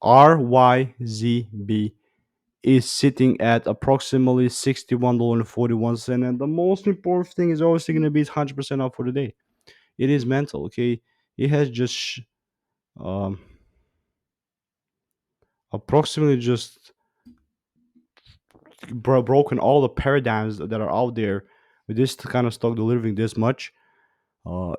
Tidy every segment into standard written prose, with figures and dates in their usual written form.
RYZB is sitting at approximately $61.41. And the most important thing is obviously going to be it's 100% up for the day. It is mental, okay? It has just um, approximately just broken all the paradigms that are out there with this kind of stock delivering this much.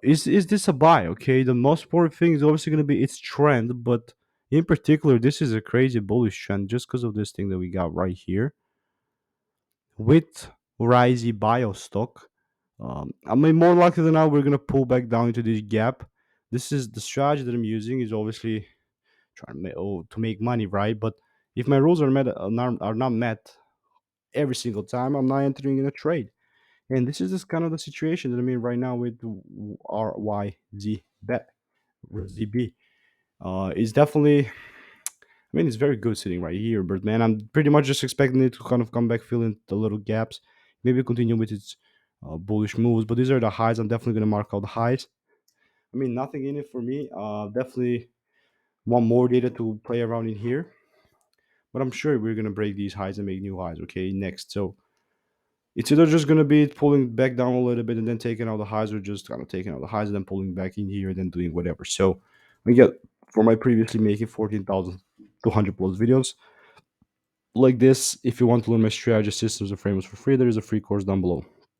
Is this a buy? Okay, the most important thing is obviously going to be its trend, but in particular, this is a crazy bullish trend just because of this thing that we got right here with RYZBio stock. I mean, more likely than not, we're gonna pull back down into this gap. This is the strategy that I'm using. Is obviously trying to to make money, right? But if my rules are not met every single time, I'm not entering in a trade. And this is just kind of the situation that I'm in right now with RYZB. It's definitely, I mean, it's very good sitting right here, but man, I'm pretty much just expecting it to kind of come back, fill in the little gaps, maybe continue with its bullish moves. But these are the highs. I'm definitely going to mark out the highs. I mean, nothing in it for me. Definitely want more data to play around in here, but I'm sure we're going to break these highs and make new highs. Okay, next. So it's either just going to be pulling back down a little bit and then taking out the highs, or just kind of taking out the highs and then pulling back in here and then doing whatever. So again, for my previously making 14,200 plus videos like this, if you want to learn my strategy systems and frameworks for free, there is a free course down below.